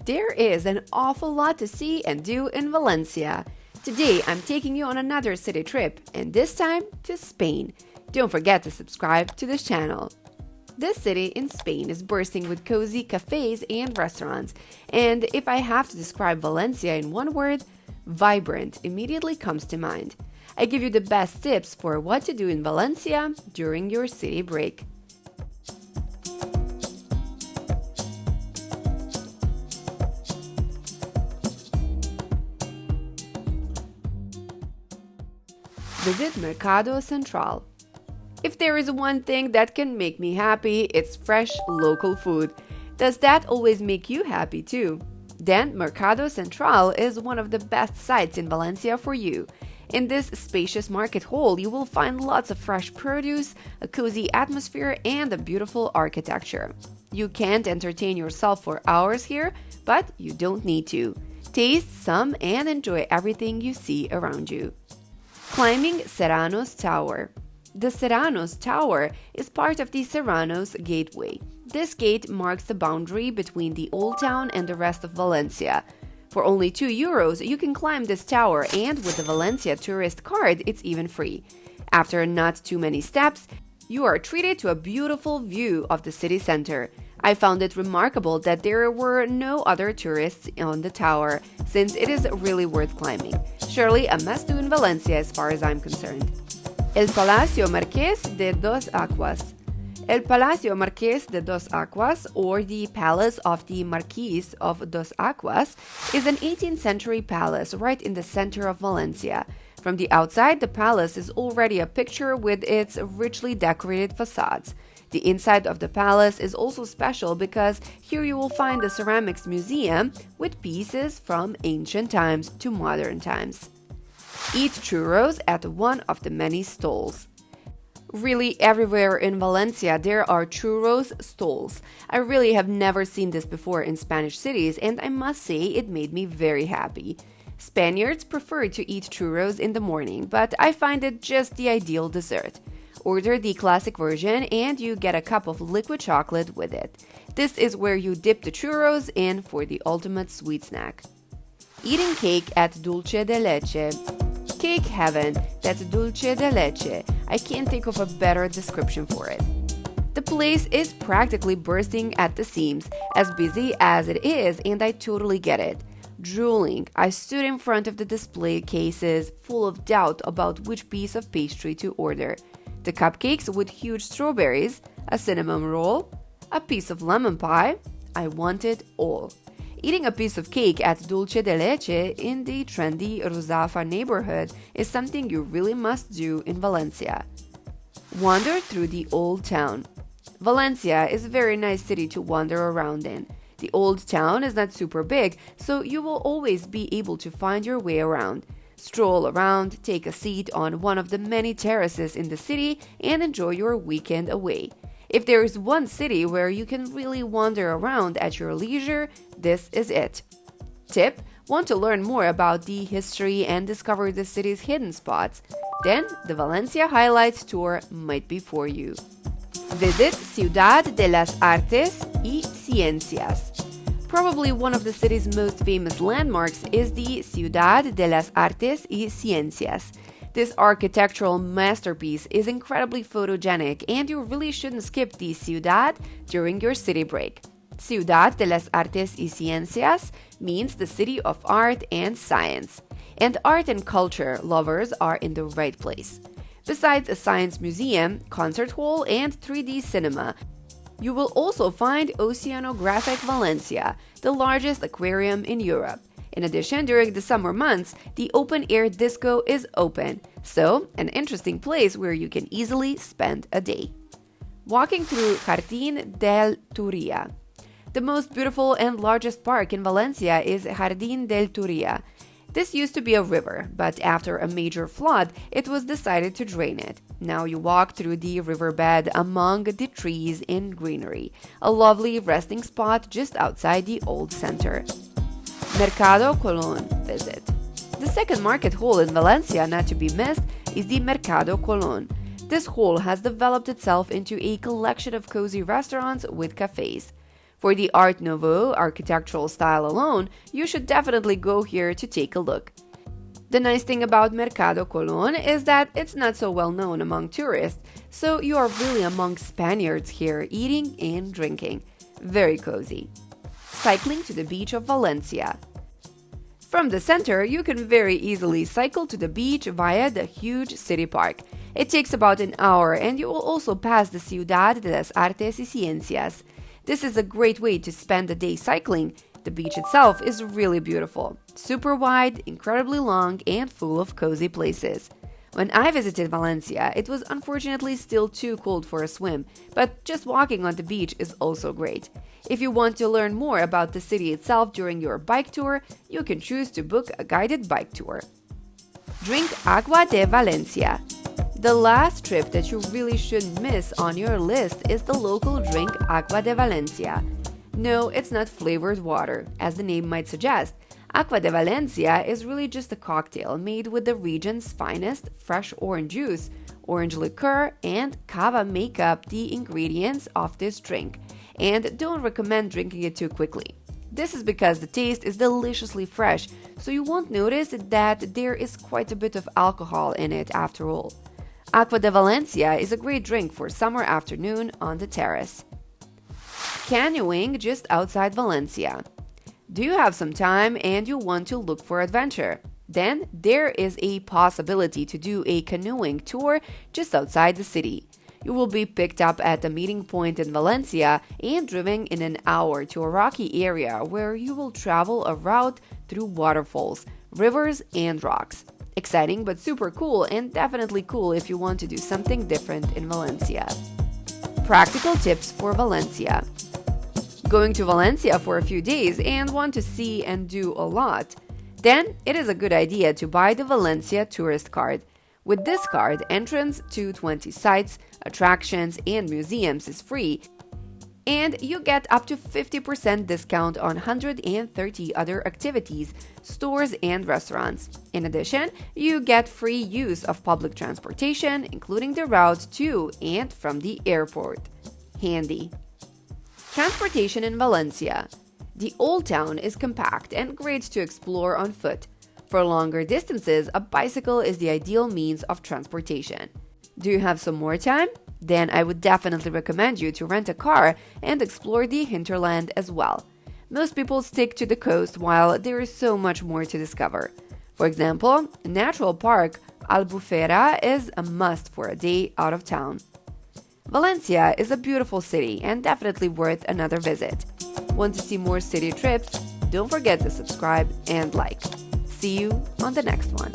There is an awful lot to see and do in Valencia. Today, I'm taking you on another city trip, and this time to Spain. Don't forget to subscribe to this channel. This city in Spain is bursting with cozy cafes and restaurants, and if I have to describe Valencia in one word, vibrant immediately comes to mind. I give you the best tips for what to do in Valencia during your city break. Visit Mercado Central. If there is one thing that can make me happy, it's fresh local food. Does that always make you happy too? Then Mercado Central is one of the best sites in Valencia for you. In this spacious market hall, you will find lots of fresh produce, a cozy atmosphere, and a beautiful architecture. You can't entertain yourself for hours here, but you don't need to. Taste some and enjoy everything you see around you. Climbing Serrano's Tower. The Serrano's Tower is part of the Serrano's Gateway. This gate marks the boundary between the Old Town and the rest of Valencia. For only €2, you can climb this tower, and with the Valencia tourist card, it's even free. After not too many steps, you are treated to a beautiful view of the city center. I found it remarkable that there were no other tourists on the tower, since it is really worth climbing. Surely a must-do in Valencia as far as I'm concerned. El Palacio Marqués de Dos Aguas. El Palacio Marqués de Dos Aguas, or the Palace of the Marquis of Dos Aguas, is an 18th century palace right in the center of Valencia. From the outside, the palace is already a picture with its richly decorated facades. The inside of the palace is also special because here you will find a ceramics museum with pieces from ancient times to modern times. Eat churros at one of the many stalls. Really, everywhere in Valencia there are churros stalls. I really have never seen this before in Spanish cities, and I must say it made me very happy. Spaniards prefer to eat churros in the morning, but I find it just the ideal dessert. Order the classic version and you get a cup of liquid chocolate with it. This is where you dip the churros in for the ultimate sweet snack. Eating cake at Dulce de Leche. Cake heaven, that's Dulce de Leche. I can't think of a better description for it. The place is practically bursting at the seams, as busy as it is, and I totally get it. Drooling, I stood in front of the display cases, full of doubt about which piece of pastry to order. The cupcakes with huge strawberries, a cinnamon roll, a piece of lemon pie. I wanted all. Eating a piece of cake at Dulce de Leche in the trendy Ruzafa neighborhood is something you really must do in Valencia. Wander through the Old Town. Valencia is a very nice city to wander around in. The Old Town is not super big, so you will always be able to find your way around. Stroll around, take a seat on one of the many terraces in the city, and enjoy your weekend away. If there is one city where you can really wander around at your leisure, this is it. Tip: want to learn more about the history and discover the city's hidden spots? Then the Valencia Highlights Tour might be for you. Visit Ciudad de las Artes y Ciencias. Probably one of the city's most famous landmarks is the Ciudad de las Artes y Ciencias. This architectural masterpiece is incredibly photogenic, and you really shouldn't skip the Ciudad during your city break. Ciudad de las Artes y Ciencias means the city of art and science. And art and culture lovers are in the right place. Besides a science museum, concert hall, and 3D cinema, you will also find Oceanographic Valencia, the largest aquarium in Europe. In addition, during the summer months, the open-air disco is open, so an interesting place where you can easily spend a day. Walking through Jardín del Turia. The most beautiful and largest park in Valencia is Jardín del Turia. This used to be a river, but after a major flood, it was decided to drain it. Now you walk through the riverbed among the trees and greenery, a lovely resting spot just outside the old center. Mercado Colón visit. The second market hall in Valencia not to be missed is the Mercado Colón. This hall has developed itself into a collection of cozy restaurants with cafes. For the Art Nouveau architectural style alone, you should definitely go here to take a look. The nice thing about Mercado Colón is that it's not so well known among tourists, so you are really among Spaniards here eating and drinking. Very cozy. Cycling to the beach of Valencia. From the center, you can very easily cycle to the beach via the huge city park. It takes about an hour, and you will also pass the Ciudad de las Artes y Ciencias. This is a great way to spend the day cycling. The beach itself is really beautiful, super wide, incredibly long, and full of cozy places. When I visited Valencia, it was unfortunately still too cold for a swim, but just walking on the beach is also great. If you want to learn more about the city itself during your bike tour, you can choose to book a guided bike tour. Drink Agua de Valencia. The last trip that you really shouldn't miss on your list is the local drink Agua de Valencia. No, it's not flavored water, as the name might suggest. Agua de Valencia is really just a cocktail made with the region's finest fresh orange juice. Orange liqueur and cava make up the ingredients of this drink, and don't recommend drinking it too quickly. This is because the taste is deliciously fresh, so you won't notice that there is quite a bit of alcohol in it after all. Agua de Valencia is a great drink for summer afternoon on the terrace. Canoeing just outside Valencia. Do you have some time and you want to look for adventure? Then there is a possibility to do a canoeing tour just outside the city. You will be picked up at a meeting point in Valencia and driven in an hour to a rocky area where you will travel a route through waterfalls, rivers, and rocks. Exciting but super cool, and definitely cool if you want to do something different in Valencia. Practical tips for Valencia. Going to Valencia for a few days and want to see and do a lot? Then it is a good idea to buy the Valencia tourist card. With this card, entrance to 20 sites, attractions, and museums is free, and you get up to 50% discount on 130 other activities, stores, and restaurants. In addition, you get free use of public transportation, including the route to and from the airport. Handy. Transportation in Valencia. The Old Town is compact and great to explore on foot. For longer distances, a bicycle is the ideal means of transportation. Do you have some more time? Then I would definitely recommend you to rent a car and explore the hinterland as well. Most people stick to the coast while there is so much more to discover. For example, Natural Park Albufera is a must for a day out of town. Valencia is a beautiful city and definitely worth another visit. Want to see more city trips? Don't forget to subscribe and like. See you on the next one.